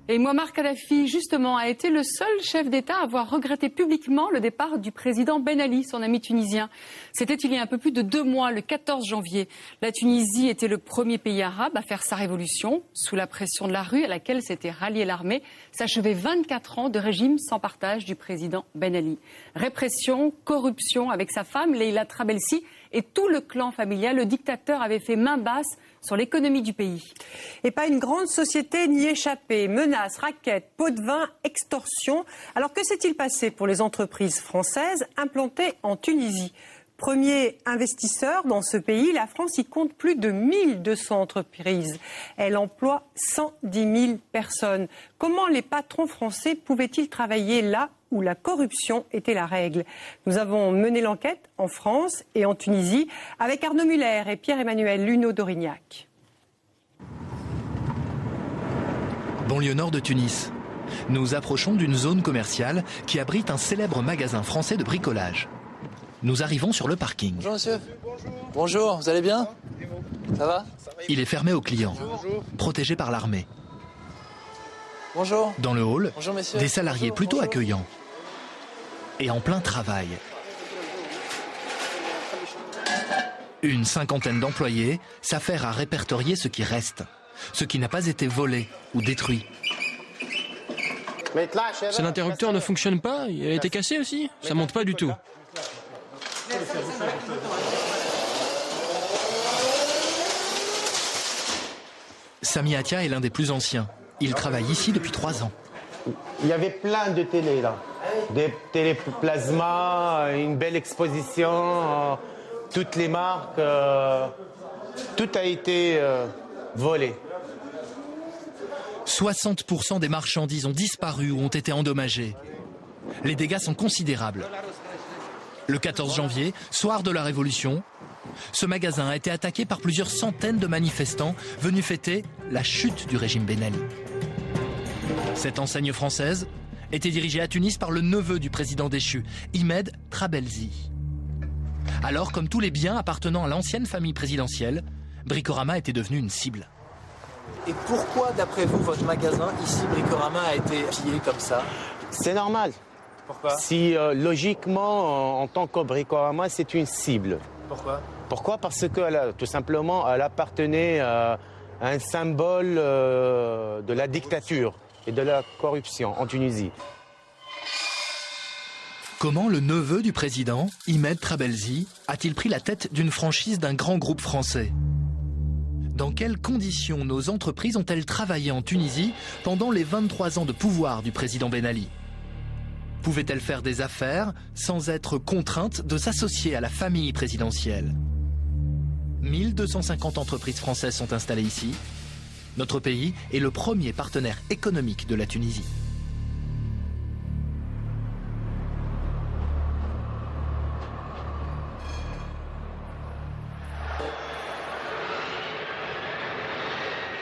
Et Mouammar Kadhafi, justement, a été le seul chef d'État à avoir regretté publiquement le départ du président Ben Ali, son ami tunisien. C'était il y a un peu plus de 2 mois, le 14 janvier. La Tunisie était le premier pays arabe à faire sa révolution, sous la pression de la rue à laquelle s'était ralliée l'armée. S'achevait 24 ans de régime sans partage du président Ben Ali. Répression, corruption, avec sa femme Leïla Trabelsi et tout le clan familial, le dictateur avait fait main basse sur l'économie du pays. Et pas une grande société n'y échappait. Menaces, raquettes, pots de vin, extorsion. Alors que s'est-il passé pour les entreprises françaises implantées en Tunisie ? Premier investisseur dans ce pays, la France y compte plus de 1200 entreprises. Elle emploie 110 000 personnes. Comment les patrons français pouvaient-ils travailler là où la corruption était la règle? Nous avons mené l'enquête en France et en Tunisie avec Arnaud Muller et Pierre-Emmanuel Luneau-d'Aurignac. Banlieue nord de Tunis. Nous approchons d'une zone commerciale qui abrite un célèbre magasin français de bricolage. Nous arrivons sur le parking. Bonjour monsieur. Bonjour, vous allez bien? Ça va? Il est fermé aux clients, protégé par l'armée. Bonjour. Dans le hall, Bonjour, messieurs. des salariés plutôt accueillants. Et en plein travail. Une cinquantaine d'employés s'affairent à répertorier ce qui reste, ce qui n'a pas été volé ou détruit. Si l'interrupteur ne fonctionne pas, il a été cassé aussi? Ça monte pas du tout. Sami Atia est l'un des plus anciens. Il travaille ici depuis 3 ans. Il y avait plein de télé là. Des téléplasmas, une belle exposition, toutes les marques, tout a été volé. 60% des marchandises ont disparu ou ont été endommagées. Les dégâts sont considérables. Le 14 janvier, soir de la Révolution, ce magasin a été attaqué par plusieurs centaines de manifestants venus fêter la chute du régime Ben Ali. Cette enseigne française était dirigée à Tunis par le neveu du président déchu, Imed Trabelsi. Alors, comme tous les biens appartenant à l'ancienne famille présidentielle, Bricorama était devenu une cible. Et pourquoi, d'après vous, votre magasin, ici, Bricorama, a été pillé comme ça? C'est normal. Pourquoi? Si logiquement, en tant que Bricorama, c'est une cible. Pourquoi? Pourquoi? Parce que tout simplement, elle appartenait à un symbole de la dictature et de la corruption en Tunisie. Comment le neveu du président, Imed Trabelsi, a-t-il pris la tête d'une franchise d'un grand groupe français? Dans quelles conditions nos entreprises ont-elles travaillé en Tunisie pendant les 23 ans de pouvoir du président Ben Ali? Pouvaient-elles faire des affaires sans être contraintes de s'associer à la famille présidentielle? 1250 entreprises françaises sont installées ici. Notre pays est le premier partenaire économique de la Tunisie.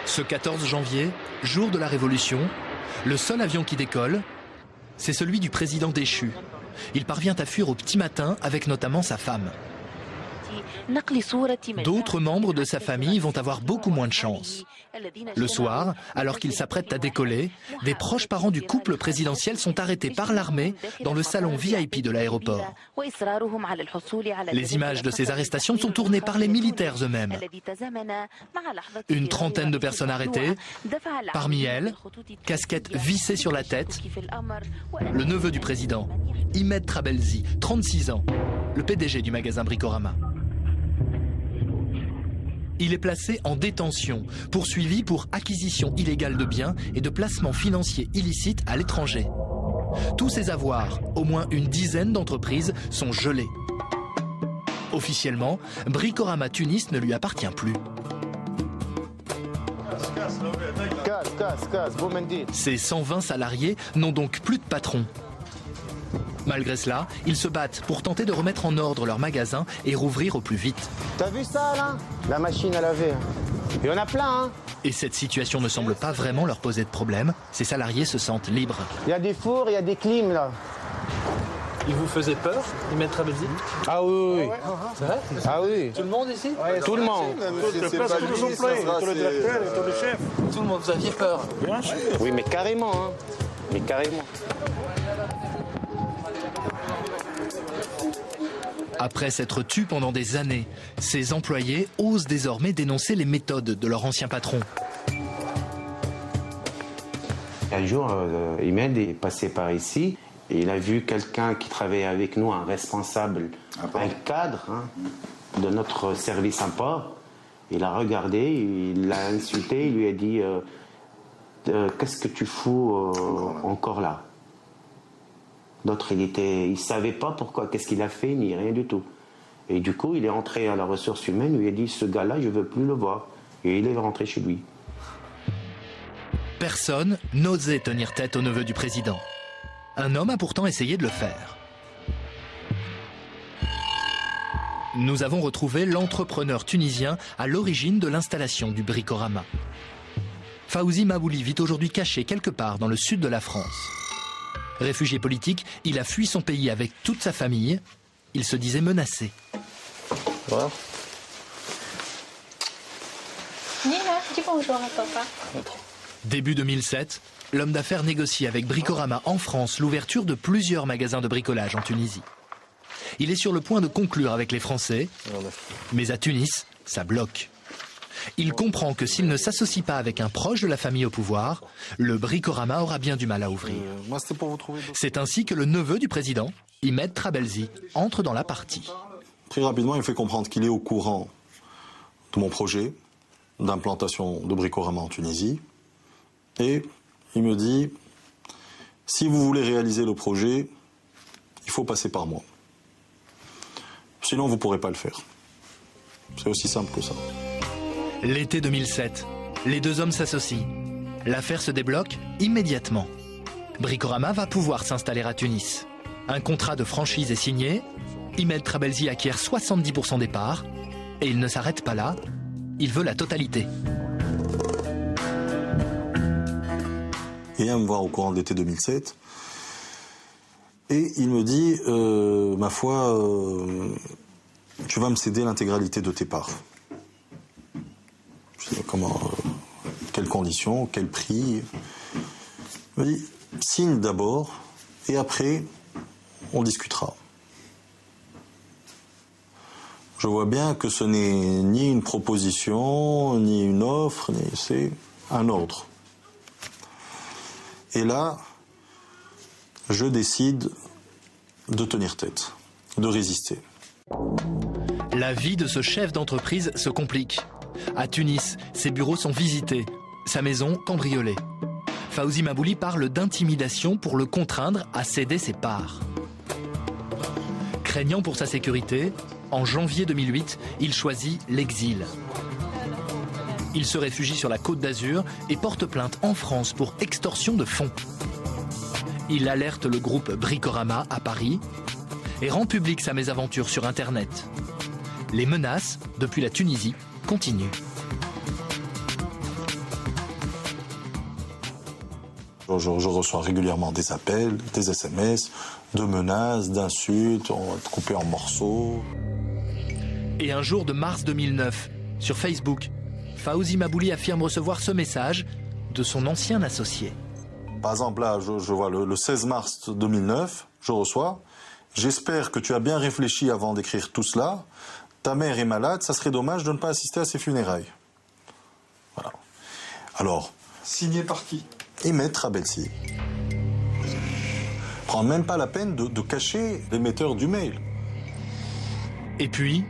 Ce 14 janvier, jour de la Révolution, le seul avion qui décolle, c'est celui du président déchu. Il parvient à fuir au petit matin avec notamment sa femme. D'autres membres de sa famille vont avoir beaucoup moins de chance. Le soir, alors qu'ils s'apprêtent à décoller, des proches parents du couple présidentiel sont arrêtés par l'armée dans le salon VIP de l'aéroport. Les images de ces arrestations sont tournées par les militaires eux-mêmes. Une trentaine de personnes arrêtées, parmi elles, casquette vissée sur la tête, le neveu du président, Imed Trabelsi, 36 ans, le PDG du magasin Bricorama. Il est placé en détention, poursuivi pour acquisition illégale de biens et de placement financier illicite à l'étranger. Tous ses avoirs, au moins une dizaine d'entreprises, sont gelés. Officiellement, Bricorama Tunis ne lui appartient plus. Ces 120 salariés n'ont donc plus de patron. Malgré cela, ils se battent pour tenter de remettre en ordre leur magasin et rouvrir au plus vite. T'as vu ça là? La machine à laver. Il y en a plein, hein? Et cette situation ne semble pas vraiment leur poser de problème. Ces salariés se sentent libres. Il y a des fours, il y a des clims là. Il vous faisait peur, Imad Trabelsi? Ah oui, oui. C'est vrai? Ah oui. Tout le monde ici? Tout le monde. Tous les employés, tous les directeurs et tous les chefs. Tout le monde, vous aviez peur? Bien sûr. Oui, mais carrément. Hein. Mais carrément. Après s'être tus pendant des années, ces employés osent désormais dénoncer les méthodes de leur ancien patron. Un jour, Imad est passé par ici et il a vu quelqu'un qui travaillait avec nous, un responsable, un cadre de notre service import. Il a regardé, il l'a insulté, il lui a dit qu'est-ce que tu fous encore là? L'autre, il savait pas pourquoi, qu'est-ce qu'il a fait, ni rien du tout. Et du coup, il est entré à la ressource humaine, il lui a dit ce gars-là, je veux plus le voir. Et il est rentré chez lui. Personne n'osait tenir tête au neveu du président. Un homme a pourtant essayé de le faire. Nous avons retrouvé l'entrepreneur tunisien à l'origine de l'installation du Bricorama. Fawzi Mabouli vit aujourd'hui caché quelque part dans le sud de la France. Réfugié politique, il a fui son pays avec toute sa famille. Il se disait menacé. Voilà. Nina, dis bonjour à papa. Début 2007, l'homme d'affaires négocie avec Bricorama en France l'ouverture de plusieurs magasins de bricolage en Tunisie. Il est sur le point de conclure avec les Français, mais à Tunis, ça bloque. Il comprend que s'il ne s'associe pas avec un proche de la famille au pouvoir, le Bricorama aura bien du mal à ouvrir. C'est ainsi que le neveu du président, Imad Trabelsi, entre dans la partie. Très rapidement, il me fait comprendre qu'il est au courant de mon projet d'implantation de Bricorama en Tunisie. Et il me dit, si vous voulez réaliser le projet, il faut passer par moi. Sinon, vous ne pourrez pas le faire. C'est aussi simple que ça. L'été 2007, les deux hommes s'associent. L'affaire se débloque immédiatement. Bricorama va pouvoir s'installer à Tunis. Un contrat de franchise est signé. Imad Trabelsi acquiert 70% des parts. Et il ne s'arrête pas là. Il veut la totalité. Et il vient me voir au courant de l'été 2007. Et il me dit, ma foi, tu vas me céder l'intégralité de tes parts. Je dis, comment, quelles conditions, quel prix? Il me dit, signe d'abord, et après, on discutera. Je vois bien que ce n'est ni une proposition, ni une offre, c'est un ordre. Et là, je décide de tenir tête, de résister. La vie de ce chef d'entreprise se complique. À Tunis, ses bureaux sont visités, sa maison cambriolée. Fawzi Mabouli parle d'intimidation pour le contraindre à céder ses parts. Craignant pour sa sécurité, en janvier 2008, il choisit l'exil. Il se réfugie sur la Côte d'Azur et porte plainte en France pour extorsion de fonds. Il alerte le groupe Bricorama à Paris et rend publique sa mésaventure sur Internet. Les menaces, depuis la Tunisie, continuent. Je reçois régulièrement des appels, des SMS, de menaces, d'insultes, on va te couper en morceaux. Et un jour de mars 2009, sur Facebook, Fawzi Mabouli affirme recevoir ce message de son ancien associé. Par exemple, là, je vois le 16 mars 2009, je reçois. J'espère que tu as bien réfléchi avant d'écrire tout cela. Ta mère est malade, ça serait dommage de ne pas assister à ses funérailles. Voilà. Alors. Signé par qui? Imad Trabelsi. Prends même pas la peine de cacher l'émetteur du mail. Et puis,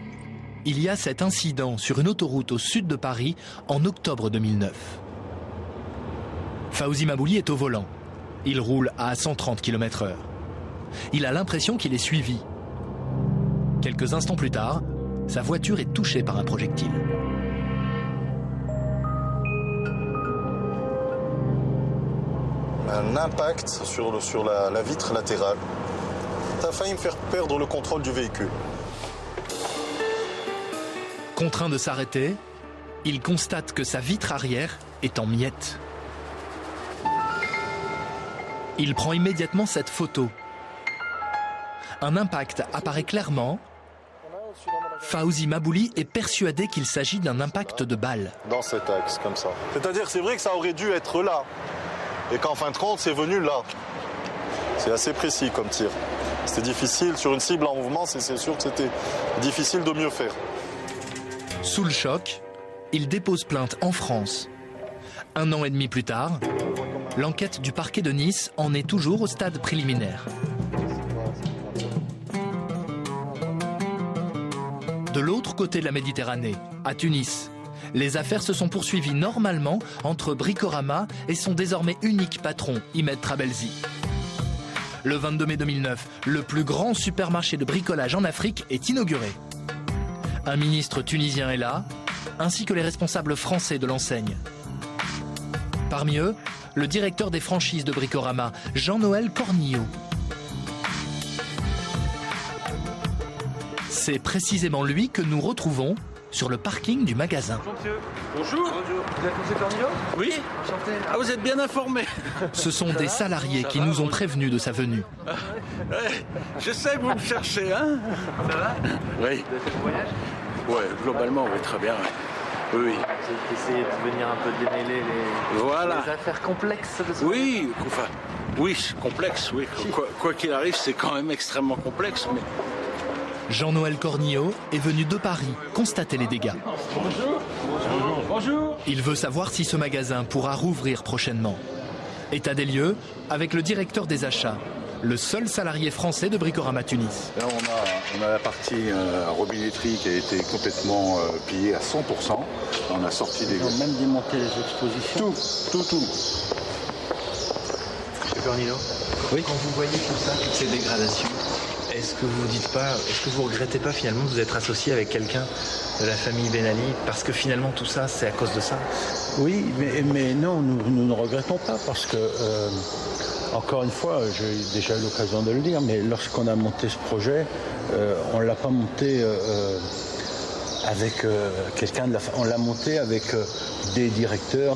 il y a cet incident sur une autoroute au sud de Paris en octobre 2009. Fawzi Mabouli est au volant. Il roule à 130 km/h. Il a l'impression qu'il est suivi. Quelques instants plus tard, sa voiture est touchée par un projectile. Un impact sur la vitre latérale. Ça a failli me faire perdre le contrôle du véhicule. Contraint de s'arrêter, il constate que sa vitre arrière est en miettes. Il prend immédiatement cette photo. Un impact apparaît clairement. Fawzi Mabouli est persuadé qu'il s'agit d'un impact de balle. Dans cet axe, comme ça. C'est-à-dire, c'est vrai que ça aurait dû être là. Et qu'en fin de compte, c'est venu là. C'est assez précis comme tir. C'était difficile, sur une cible en mouvement, c'est sûr que c'était difficile de mieux faire. Sous le choc, il dépose plainte en France. 1 an et demi plus tard, l'enquête du parquet de Nice en est toujours au stade préliminaire. De l'autre côté de la Méditerranée, à Tunis, les affaires se sont poursuivies normalement entre Bricorama et son désormais unique patron, Imed Trabelsi. Le 22 mai 2009, le plus grand supermarché de bricolage en Afrique est inauguré. Un ministre tunisien est là, ainsi que les responsables français de l'enseigne. Parmi eux, le directeur des franchises de Bricorama, Jean-Noël Cornillo. C'est précisément lui que nous retrouvons sur le parking du magasin. Bonjour. Vous êtes M. Cornillo ? Oui. Enchanté. Ah, vous êtes bien informé. Ce sont des salariés qui nous ont prévenus de sa venue. Je sais que vous me cherchez, hein ? Ça va ? Oui. Vous avez fait le voyage ? Oui, globalement, oui, très bien. Oui. Vous avez essayé de venir un peu démêler les affaires complexes de ce Oui, enfin, oui, c'est complexe, oui. Quoi qu'il arrive, c'est quand même extrêmement complexe, mais... Jean-Noël Cornillo est venu de Paris constater les dégâts. Bonjour. Bonjour. Bonjour. Il veut savoir si ce magasin pourra rouvrir prochainement. État des lieux avec le directeur des achats, le seul salarié français de Bricorama Tunis. Là, on a la partie robinetterie qui a été complètement pillée à 100%. On a sorti des... Ils ont même démonté les expositions. Tout. Monsieur Cornillo, oui. Quand vous voyez tout ça, toutes ces dégradations, est-ce que vous regrettez pas finalement de vous être associé avec quelqu'un de la famille Ben Ali, parce que finalement tout ça, c'est à cause de ça? Oui, mais non, nous ne regrettons pas, parce que, encore une fois, j'ai déjà eu l'occasion de le dire, mais lorsqu'on a monté ce projet, on ne l'a pas monté avec quelqu'un de la famille, on l'a monté avec des directeurs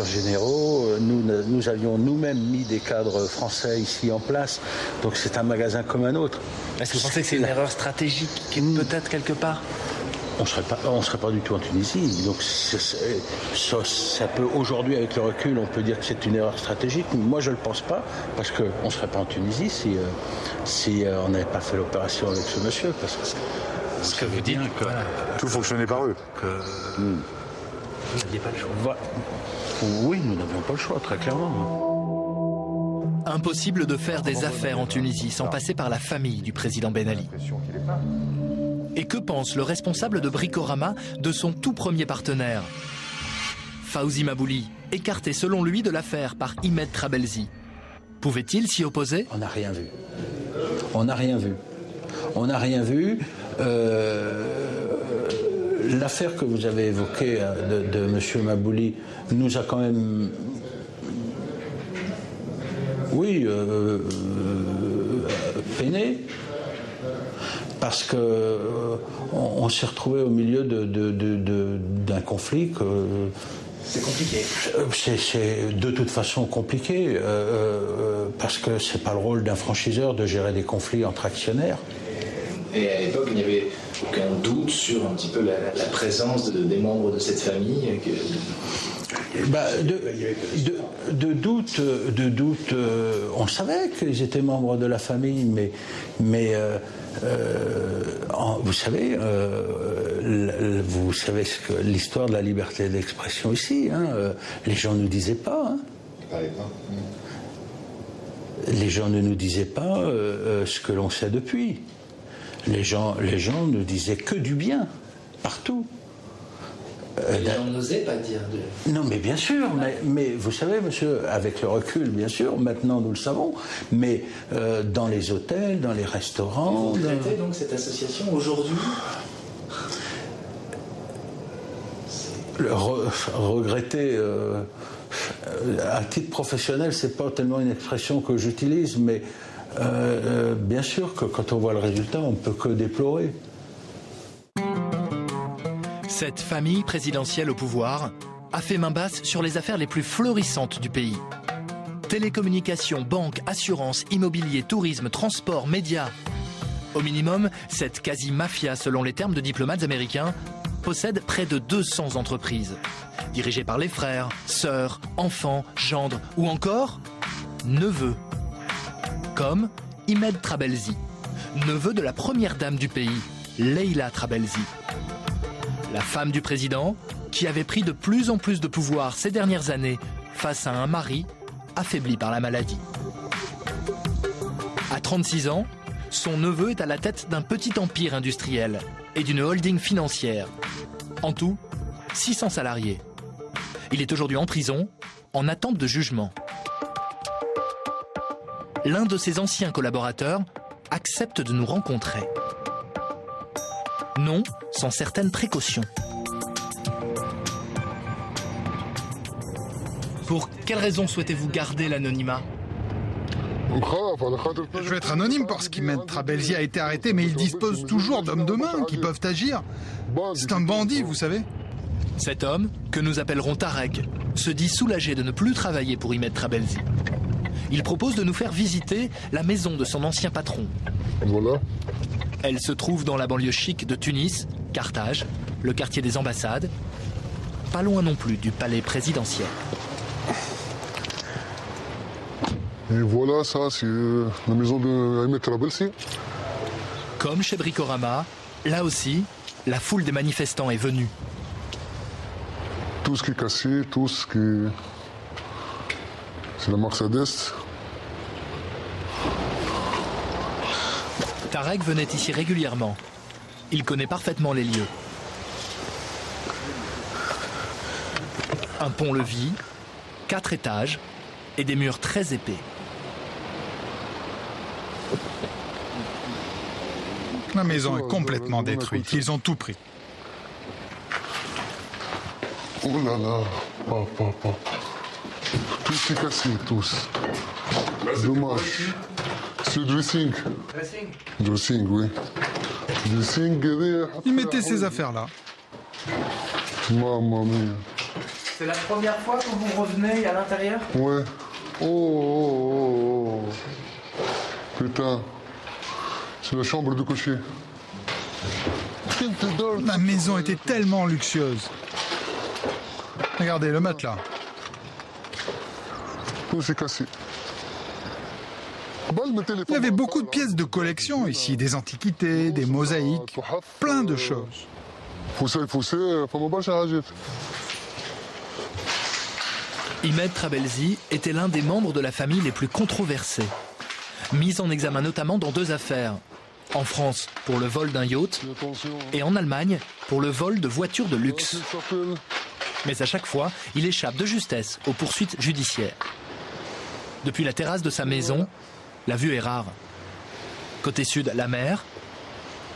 généraux. Nous avions nous-mêmes mis des cadres français ici en place, donc c'est un magasin comme un autre. Est-ce que vous pensez que c'est une erreur stratégique, peut-être quelque part? On serait pas du tout en Tunisie. Donc ça peut, aujourd'hui, avec le recul, on peut dire que c'est une erreur stratégique. Moi, je le pense pas, parce qu'on ne serait pas en Tunisie si on n'avait pas fait l'opération avec ce monsieur. Parce que ce que vous dites, que tout fonctionnait par eux. Vous n'aviez pas le choix. Oui, nous n'avions pas le choix, très clairement. Impossible de faire des affaires en Tunisie sans passer par la famille du président Ben Ali. Et que pense le responsable de Bricorama de son tout premier partenaire? Fawzi Mabouli, écarté selon lui de l'affaire par Imed Trabelsi. Pouvait-il s'y opposer? On n'a rien vu. On n'a rien vu. L'affaire que vous avez évoquée de M. Mabouli nous a quand même... Oui, peiné. Parce que on s'est retrouvé au milieu d'un conflit que... C'est compliqué. C'est de toute façon compliqué, parce que c'est pas le rôle d'un franchiseur de gérer des conflits entre actionnaires. Et à l'époque, il n'y avait aucun doute sur un petit peu la présence des membres de cette famille de doute, on savait qu'ils étaient membres de la famille, mais vous savez ce que l'histoire de la liberté d'expression ici, hein, les gens ne nous disaient pas. Hein. Les gens ne nous disaient pas ce que l'on sait depuis. Les gens ne disaient que du bien, partout. Les gens n'osaient pas dire de... Non, mais bien sûr, mais vous savez, monsieur, avec le recul, bien sûr, maintenant nous le savons, mais dans les hôtels, dans les restaurants... Vous regrettez donc cette association aujourd'hui? Regretter, à titre professionnel, c'est pas tellement une expression que j'utilise, mais bien sûr que quand on voit le résultat, on ne peut que déplorer. Cette famille présidentielle au pouvoir a fait main basse sur les affaires les plus florissantes du pays. Télécommunications, banques, assurances, immobilier, tourisme, transport, médias. Au minimum, cette quasi-mafia, selon les termes de diplomates américains, possède près de 200 entreprises, dirigées par les frères, sœurs, enfants, gendres ou encore neveux. Comme Imed Trabelsi, neveu de la première dame du pays, Leila Trabelsi. La femme du président, qui avait pris de plus en plus de pouvoir ces dernières années face à un mari affaibli par la maladie. À 36 ans, son neveu est à la tête d'un petit empire industriel et d'une holding financière. En tout, 600 salariés. Il est aujourd'hui en prison, en attente de jugement. L'un de ses anciens collaborateurs accepte de nous rencontrer. Non, sans certaines précautions. Pour quelles raisons souhaitez-vous garder l'anonymat ? Je vais être anonyme parce qu'Imed Trabelsi a été arrêté, mais il dispose toujours d'hommes de main qui peuvent agir. C'est un bandit, vous savez. Cet homme, que nous appellerons Tarek, se dit soulagé de ne plus travailler pour Imed Trabelsi. Il propose de nous faire visiter la maison de son ancien patron. Voilà. Elle se trouve dans la banlieue chic de Tunis, Carthage, le quartier des ambassades, pas loin non plus du palais présidentiel. Et voilà, ça, c'est la maison de Imed Trabelsi. Comme chez Bricorama, là aussi, la foule des manifestants est venue. Tout ce qui est cassé, tout ce qui... C'est la Mercedes. Tarek venait ici régulièrement. Il connaît parfaitement les lieux. Un pont-levis, 4 étages et des murs très épais. La maison est complètement détruite. Ils ont tout pris. Oh là là, papa. Tout est cassé, tous. Dommage. C'est dressing. Dressing, oui. Dressing, il mettait ses affaires là. Maman mia. C'est la première fois que vous revenez à l'intérieur ? Ouais. Oh. Putain. C'est la chambre de coucher. La maison était tellement luxueuse. Regardez le matelas. Tout s'est cassé. Il y avait beaucoup de pièces de collection ici, des antiquités, des mosaïques, plein de choses. Imed Trabelsi était l'un des membres de la famille les plus controversés. Mis en examen notamment dans 2 affaires. En France pour le vol d'un yacht et en Allemagne pour le vol de voitures de luxe. Mais à chaque fois, il échappe de justesse aux poursuites judiciaires. Depuis la terrasse de sa maison, la vue est rare. Côté sud, la mer.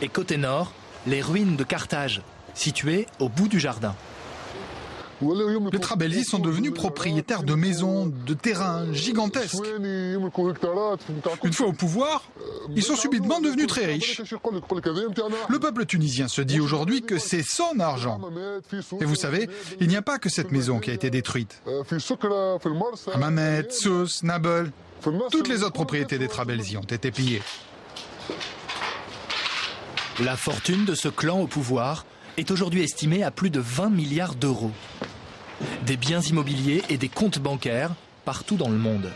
Et côté nord, les ruines de Carthage, situées au bout du jardin. Les Trabelsi sont devenus propriétaires de maisons, de terrains gigantesques. Une fois au pouvoir, ils sont subitement devenus très riches. Le peuple tunisien se dit aujourd'hui que c'est son argent. Et vous savez, il n'y a pas que cette maison qui a été détruite. Hammamet, Sousse, Nabel, toutes les autres propriétés des Trabelsi ont été pillées. La fortune de ce clan au pouvoir est aujourd'hui estimée à plus de 20 milliards d'euros. Des biens immobiliers et des comptes bancaires partout dans le monde.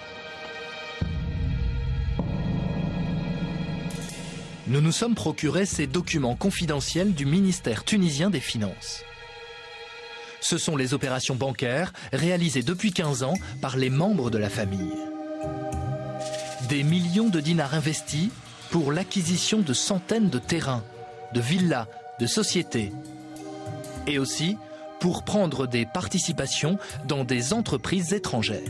Nous nous sommes procurés ces documents confidentiels du ministère tunisien des Finances. Ce sont les opérations bancaires réalisées depuis 15 ans par les membres de la famille. Des millions de dinars investis pour l'acquisition de centaines de terrains, de villas, de sociétés. Et aussi pour prendre des participations dans des entreprises étrangères.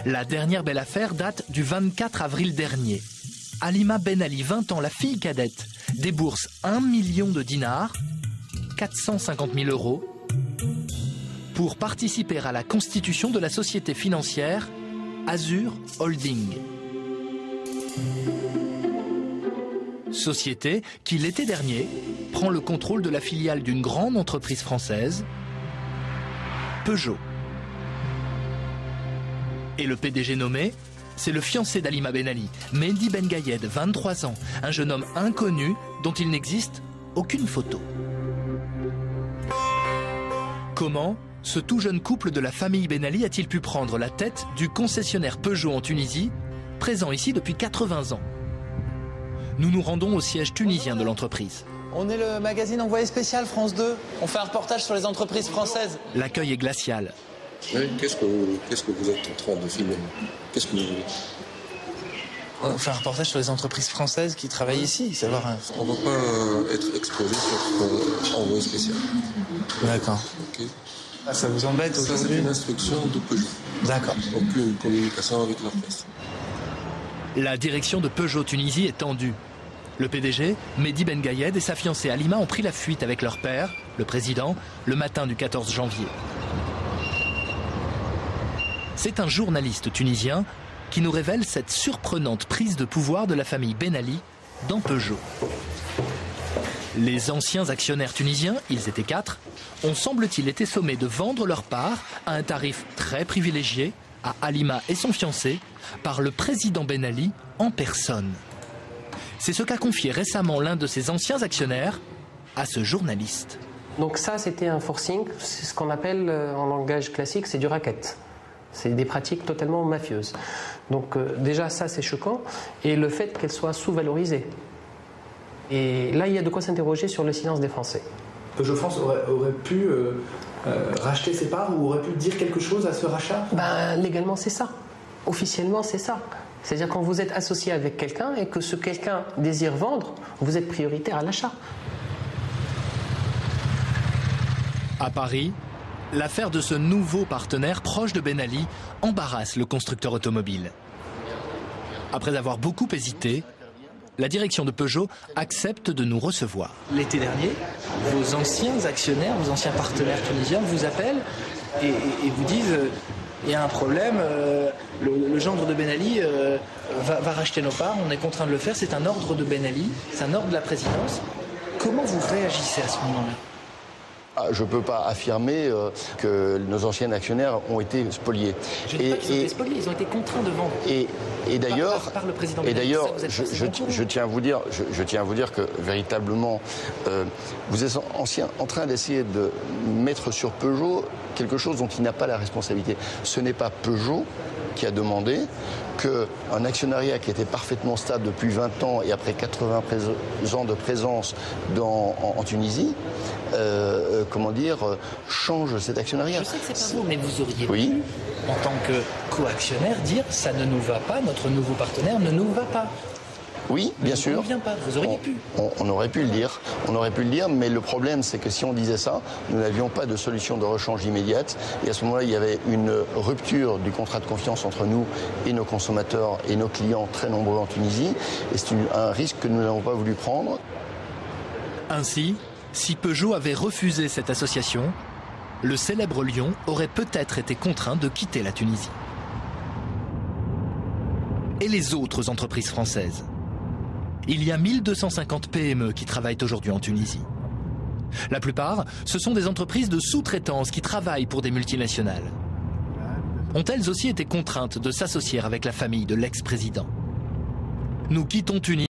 La dernière belle affaire date du 24 avril dernier. Halima Ben Ali, 20 ans, la fille cadette, débourse 1 million de dinars, 450 000 euros, pour participer à la constitution de la société financière Azur Holding. Société qui, l'été dernier, prend le contrôle de la filiale d'une grande entreprise française, Peugeot. Et le PDG nommé, c'est le fiancé d'Halima Ben Ali, Mehdi Ben Gayed, 23 ans, un jeune homme inconnu dont il n'existe aucune photo. Comment ce tout jeune couple de la famille Ben Ali a-t-il pu prendre la tête du concessionnaire Peugeot en Tunisie, présent ici depuis 80 ans? Nous nous rendons au siège tunisien de l'entreprise. On est le magazine Envoyé spécial France 2. On fait un reportage sur les entreprises françaises. L'accueil est glacial. Oui, qu'est-ce que vous êtes en train de filmer? Qu'est-ce que vous voulez? On fait un reportage sur les entreprises françaises qui travaillent ici, savoir. On ne va pas être exposé sur Envoyé spécial. D'accord. Ok. Ah, ça vous embête ça, aujourd'hui? C'est une instruction de Peugeot. D'accord. Aucune communication avec la presse. La direction de Peugeot Tunisie est tendue. Le PDG, Mehdi Ben Gayed, et sa fiancée Halima ont pris la fuite avec leur père, le président, le matin du 14 janvier. C'est un journaliste tunisien qui nous révèle cette surprenante prise de pouvoir de la famille Ben Ali dans Peugeot. Les anciens actionnaires tunisiens, ils étaient 4, ont semble-t-il été sommés de vendre leur part à un tarif très privilégié à Halima et son fiancé par le président Ben Ali en personne. C'est ce qu'a confié récemment l'un de ses anciens actionnaires à ce journaliste. Donc ça, c'était un forcing, c'est ce qu'on appelle en langage classique, c'est du racket. C'est des pratiques totalement mafieuses. Donc déjà, ça, c'est choquant. Et le fait qu'elle soit sous-valorisée. Et là, il y a de quoi s'interroger sur le silence des Français. Peugeot France aurait pu racheter ses parts ou aurait pu dire quelque chose à ce rachat? Légalement, c'est ça. Officiellement, c'est ça. C'est-à-dire quand vous êtes associé avec quelqu'un et que ce quelqu'un désire vendre, vous êtes prioritaire à l'achat. À Paris, l'affaire de ce nouveau partenaire proche de Ben Ali embarrasse le constructeur automobile. Après avoir beaucoup hésité, la direction de Peugeot accepte de nous recevoir. L'été dernier, vos anciens actionnaires, vos anciens partenaires tunisiens vous appellent et vous disent il y a un problème, le gendre de Ben Ali va racheter nos parts, on est contraint de le faire, c'est un ordre de Ben Ali, c'est un ordre de la présidence. Comment vous réagissez à ce moment-là? Je ne peux pas affirmer que nos anciens actionnaires ont été spoliés. Je ne dis pas qu'ils ont été spoliés, ils ont été contraints de vendre. Et d'ailleurs, par le président Ben Ali, je tiens à vous dire que véritablement, vous êtes en train d'essayer de mettre sur Peugeot quelque chose dont il n'a pas la responsabilité. Ce n'est pas Peugeot qui a demandé qu'un actionnariat qui était parfaitement stable depuis 20 ans et après 80 ans de présence en Tunisie, change cet actionnariat. Je sais que c'est pas vous, mais vous auriez pu, en tant que co-actionnaire, dire ça ne nous va pas, notre nouveau partenaire ne nous va pas. Oui, bien sûr. Pas. Vous auriez pu. On aurait pu le dire. On aurait pu le dire, mais le problème, c'est que si on disait ça, nous n'avions pas de solution de rechange immédiate. Et à ce moment-là, il y avait une rupture du contrat de confiance entre nous et nos consommateurs et nos clients très nombreux en Tunisie. Et c'est un risque que nous n'avons pas voulu prendre. Ainsi, si Peugeot avait refusé cette association, le célèbre lion aurait peut-être été contraint de quitter la Tunisie. Et les autres entreprises françaises? Il y a 1250 PME qui travaillent aujourd'hui en Tunisie. La plupart, ce sont des entreprises de sous-traitance qui travaillent pour des multinationales. Ont-elles aussi été contraintes de s'associer avec la famille de l'ex-président? Nous quittons Tunis.